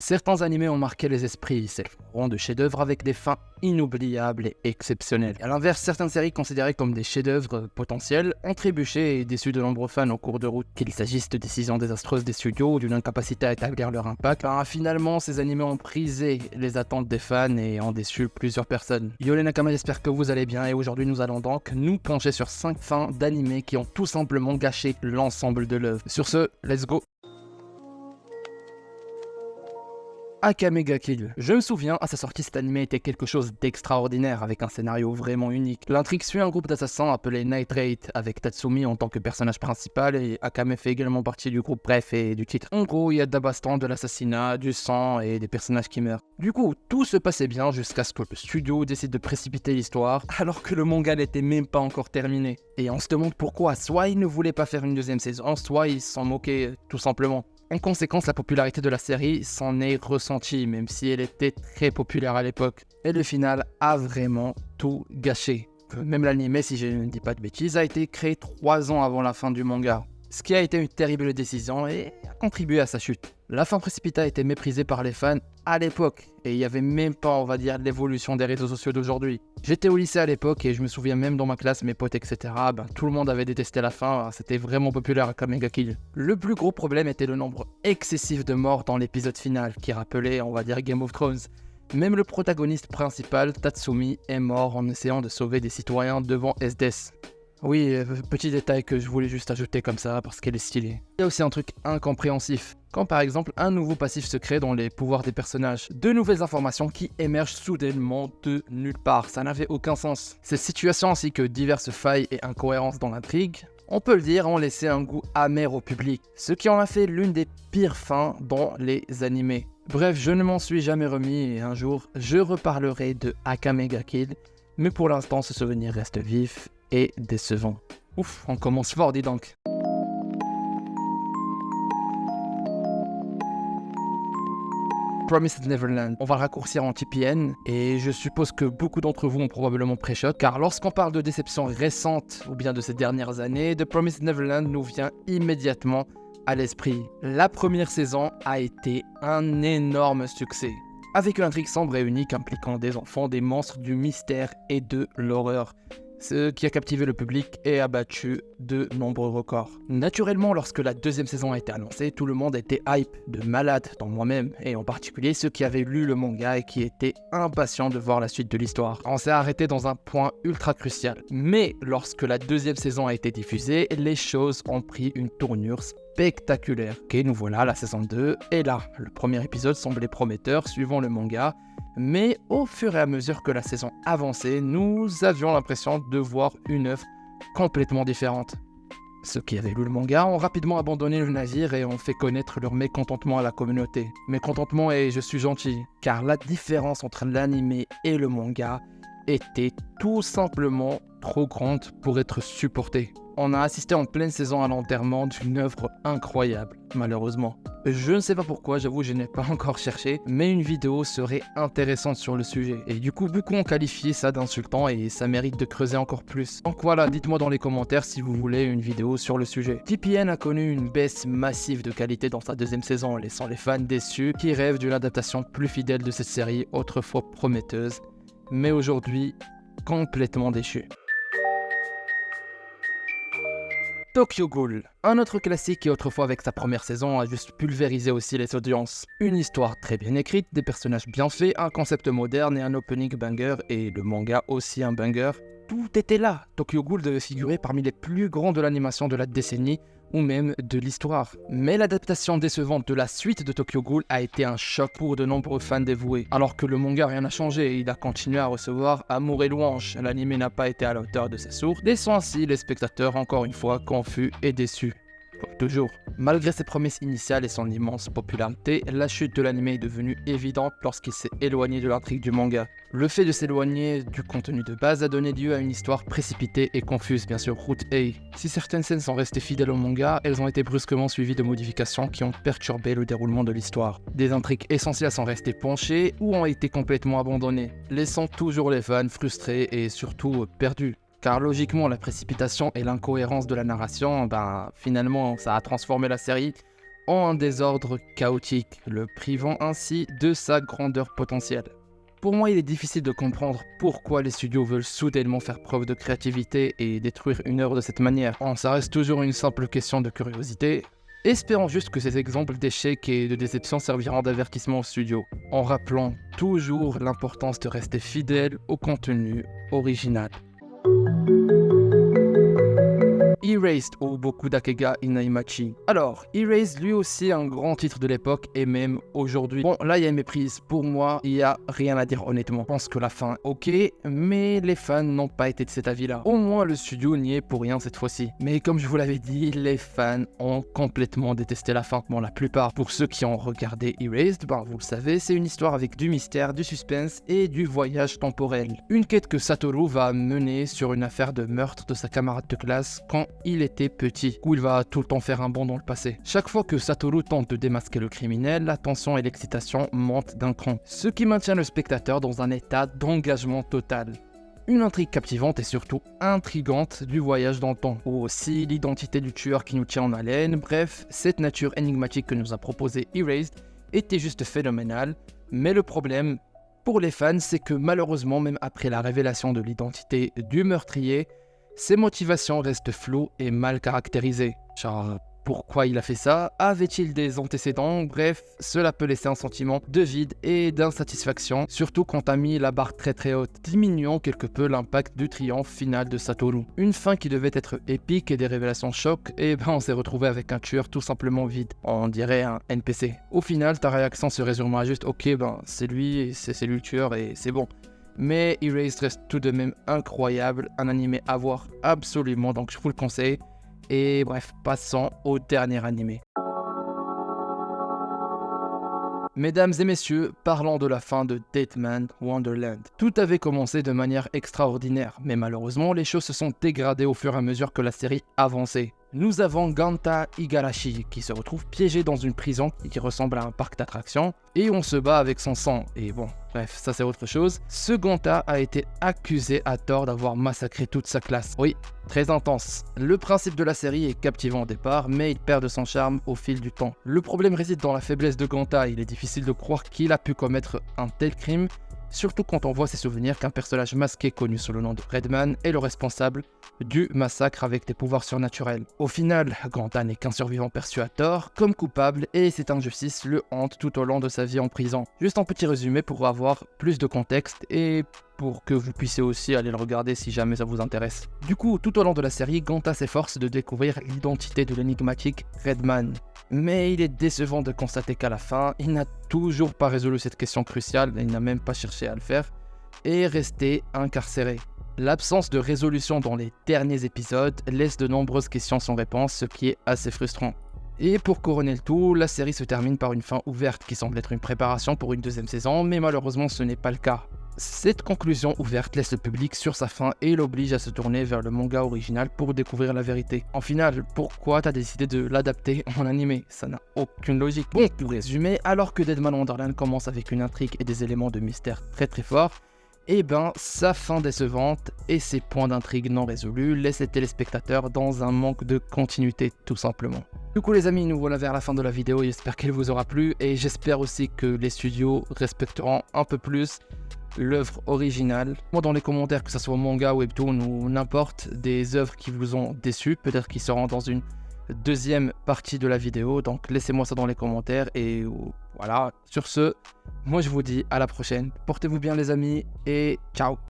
Certains animés ont marqué les esprits, serviront de chefs-d'œuvre avec des fins inoubliables et exceptionnelles. À l'inverse, certaines séries considérées comme des chefs-d'œuvre potentiels ont trébuché et déçu de nombreux fans en cours de route. Qu'il s'agisse de décisions désastreuses des studios ou d'une incapacité à établir leur impact, finalement ces animés ont brisé les attentes des fans et ont déçu plusieurs personnes. Yo les Nakama, j'espère que vous allez bien et aujourd'hui nous allons donc nous pencher sur 5 fins d'animés qui ont tout simplement gâché l'ensemble de l'œuvre. Sur ce, let's go! Akame ga Kill. Je me souviens, à sa sortie, cet anime était quelque chose d'extraordinaire, avec un scénario vraiment unique. L'intrigue suit un groupe d'assassins appelé Night Raid, avec Tatsumi en tant que personnage principal, et Akame fait également partie du groupe, bref, et du titre. En gros, il y a de la baston, de l'assassinat, du sang, et des personnages qui meurent. Du coup, tout se passait bien jusqu'à ce que le studio décide de précipiter l'histoire, alors que le manga n'était même pas encore terminé. Et on se demande pourquoi, soit ils ne voulaient pas faire une deuxième saison, soit ils s'en moquaient, tout simplement. En conséquence, la popularité de la série s'en est ressentie, même si elle était très populaire à l'époque. Et le final a vraiment tout gâché. Même l'anime, si je ne dis pas de bêtises, a été créé 3 ans avant la fin du manga. Ce qui a été une terrible décision et a contribué à sa chute. La fin précipitée a été méprisée par les fans à l'époque, et il n'y avait même pas, on va dire, l'évolution des réseaux sociaux d'aujourd'hui. J'étais au lycée à l'époque et je me souviens même dans ma classe, mes potes, etc., tout le monde avait détesté la fin, c'était vraiment populaire à Akame ga Kill. Le plus gros problème était le nombre excessif de morts dans l'épisode final, qui rappelait, on va dire, Game of Thrones. Même le protagoniste principal, Tatsumi, est mort en essayant de sauver des citoyens devant Esdes. Oui, petit détail que je voulais juste ajouter comme ça parce qu'elle est stylée. Il y a aussi un truc incompréhensif, quand par exemple un nouveau passif se crée dans les pouvoirs des personnages. De nouvelles informations qui émergent soudainement de nulle part, ça n'avait aucun sens. Cette situation ainsi que diverses failles et incohérences dans l'intrigue, on peut le dire, ont laissé un goût amer au public, ce qui en a fait l'une des pires fins dans les animés. Bref, je ne m'en suis jamais remis et un jour, je reparlerai de Akame ga Kill, mais pour l'instant ce souvenir reste vif et décevant. Ouf, on commence fort, dis donc. Promised Neverland. On va le raccourcir en TPN et je suppose que beaucoup d'entre vous ont probablement pré-shot car lorsqu'on parle de déception récente ou bien de ces dernières années, The Promised Neverland nous vient immédiatement à l'esprit. La première saison a été un énorme succès, avec une intrigue sombre et unique impliquant des enfants, des monstres, du mystère et de l'horreur. Ce qui a captivé le public et a battu de nombreux records. Naturellement, lorsque la deuxième saison a été annoncée, tout le monde était hype, de malade, dont moi-même, et en particulier ceux qui avaient lu le manga et qui étaient impatients de voir la suite de l'histoire. On s'est arrêté dans un point ultra crucial. Mais lorsque la deuxième saison a été diffusée, les choses ont pris une tournure spectaculaire. Ok, nous voilà, la saison 2 est là. Le premier épisode semblait prometteur, suivant le manga. Mais au fur et à mesure que la saison avançait, nous avions l'impression de voir une œuvre complètement différente. Ceux qui avaient lu le manga ont rapidement abandonné le navire et ont fait connaître leur mécontentement à la communauté. Mécontentement et je suis gentil, car la différence entre l'anime et le manga était tout simplement trop grande pour être supportée. On a assisté en pleine saison à l'enterrement d'une œuvre incroyable, malheureusement. Je ne sais pas pourquoi, j'avoue je n'ai pas encore cherché, mais une vidéo serait intéressante sur le sujet. Et du coup, beaucoup ont qualifié ça d'insultant et ça mérite de creuser encore plus. Donc voilà, dites-moi dans les commentaires si vous voulez une vidéo sur le sujet. TPN a connu une baisse massive de qualité dans sa deuxième saison, laissant les fans déçus qui rêvent d'une adaptation plus fidèle de cette série autrefois prometteuse, mais aujourd'hui complètement déchue. Tokyo Ghoul, un autre classique qui autrefois avec sa première saison a juste pulvérisé aussi les audiences. Une histoire très bien écrite, des personnages bien faits, un concept moderne et un opening banger et le manga aussi un banger. Tout était là. Tokyo Ghoul devait figurer parmi les plus grands de l'animation de la décennie ou même de l'histoire. Mais l'adaptation décevante de la suite de Tokyo Ghoul a été un choc pour de nombreux fans dévoués. Alors que le manga rien n'a changé, il a continué à recevoir amour et louanges. L'anime n'a pas été à la hauteur de ses sources, laissant ainsi les spectateurs encore une fois confus et déçus. Comme toujours. Malgré ses promesses initiales et son immense popularité, la chute de l'anime est devenue évidente lorsqu'il s'est éloigné de l'intrigue du manga. Le fait de s'éloigner du contenu de base a donné lieu à une histoire précipitée et confuse, bien sûr, Route A. Si certaines scènes sont restées fidèles au manga, elles ont été brusquement suivies de modifications qui ont perturbé le déroulement de l'histoire. Des intrigues essentielles sont restées penchées ou ont été complètement abandonnées, laissant toujours les fans frustrés et surtout perdus. Car logiquement, la précipitation et l'incohérence de la narration, finalement, ça a transformé la série en un désordre chaotique, le privant ainsi de sa grandeur potentielle. Pour moi, il est difficile de comprendre pourquoi les studios veulent soudainement faire preuve de créativité et détruire une œuvre de cette manière. Bon, ça reste toujours une simple question de curiosité. Espérons juste que ces exemples d'échecs et de déceptions serviront d'avertissement aux studios, en rappelant toujours l'importance de rester fidèle au contenu original. Erased ou Boku Dakega Inaimachi. Alors, Erased lui aussi un grand titre de l'époque et même aujourd'hui. Bon, là il y a une méprise. Pour moi, il y a rien à dire honnêtement. Je pense que la fin, ok, mais les fans n'ont pas été de cet avis-là. Au moins le studio n'y est pour rien cette fois-ci. Mais comme je vous l'avais dit, les fans ont complètement détesté la fin. Bon, la plupart. Pour ceux qui ont regardé Erased, ben vous le savez, c'est une histoire avec du mystère, du suspense et du voyage temporel. Une quête que Satoru va mener sur une affaire de meurtre de sa camarade de classe quand il était petit, où il va tout le temps faire un bond dans le passé. Chaque fois que Satoru tente de démasquer le criminel, la tension et l'excitation montent d'un cran, ce qui maintient le spectateur dans un état d'engagement total. Une intrigue captivante et surtout intrigante du voyage dans le temps, ou aussi l'identité du tueur qui nous tient en haleine. Bref, cette nature énigmatique que nous a proposé Erased était juste phénoménale, mais le problème pour les fans, c'est que malheureusement, même après la révélation de l'identité du meurtrier, ses motivations restent floues et mal caractérisées. Genre, pourquoi il a fait ça? Avait-il des antécédents? Bref, cela peut laisser un sentiment de vide et d'insatisfaction, surtout quand t'as mis la barre très haute, diminuant quelque peu l'impact du triomphe final de Satoru. Une fin qui devait être épique et des révélations choc, et ben on s'est retrouvé avec un tueur tout simplement vide. On dirait un NPC. Au final, ta réaction se résumera juste, ok, ben c'est lui le tueur et c'est bon. Mais Erased reste tout de même incroyable, un animé à voir absolument, donc je vous le conseille. Et bref, passons au dernier animé. Mesdames et messieurs, parlons de la fin de Deadman Wonderland. Tout avait commencé de manière extraordinaire, mais malheureusement les choses se sont dégradées au fur et à mesure que la série avançait. Nous avons Ganta Igarashi qui se retrouve piégé dans une prison qui ressemble à un parc d'attractions et on se bat avec son sang. Et bon, bref, ça c'est autre chose. Ce Ganta a été accusé à tort d'avoir massacré toute sa classe. Oui, très intense. Le principe de la série est captivant au départ, mais il perd de son charme au fil du temps. Le problème réside dans la faiblesse de Ganta. Il est difficile de croire qu'il a pu commettre un tel crime, surtout quand on voit ses souvenirs qu'un personnage masqué connu sous le nom de Redman est le responsable du massacre avec des pouvoirs surnaturels. Au final, Ganta n'est qu'un survivant perçu à tort comme coupable et cette injustice le hante tout au long de sa vie en prison. Juste un petit résumé pour avoir plus de contexte et pour que vous puissiez aussi aller le regarder si jamais ça vous intéresse. Du coup, tout au long de la série, Ganta s'efforce de découvrir l'identité de l'énigmatique Redman. Mais il est décevant de constater qu'à la fin, il n'a toujours pas résolu cette question cruciale, il n'a même pas cherché à le faire, et est resté incarcéré. L'absence de résolution dans les derniers épisodes laisse de nombreuses questions sans réponse, ce qui est assez frustrant. Et pour couronner le tout, la série se termine par une fin ouverte qui semble être une préparation pour une deuxième saison, mais malheureusement ce n'est pas le cas. Cette conclusion ouverte laisse le public sur sa faim et l'oblige à se tourner vers le manga original pour découvrir la vérité. En final, pourquoi t'as décidé de l'adapter en animé? Ça n'a aucune logique. Bon, pour résumer, alors que Deadman Wonderland commence avec une intrigue et des éléments de mystère très forts, et ben sa fin décevante et ses points d'intrigue non résolus laissent les téléspectateurs dans un manque de continuité tout simplement. Du coup les amis, nous voilà vers la fin de la vidéo, j'espère qu'elle vous aura plu et j'espère aussi que les studios respecteront un peu plus l'œuvre originale. Moi dans les commentaires, que ce soit manga, webtoon ou n'importe, des œuvres qui vous ont déçu, peut-être qu'ils seront dans une deuxième partie de la vidéo, donc laissez-moi ça dans les commentaires et voilà. Sur ce, moi je vous dis à la prochaine, portez-vous bien les amis et ciao.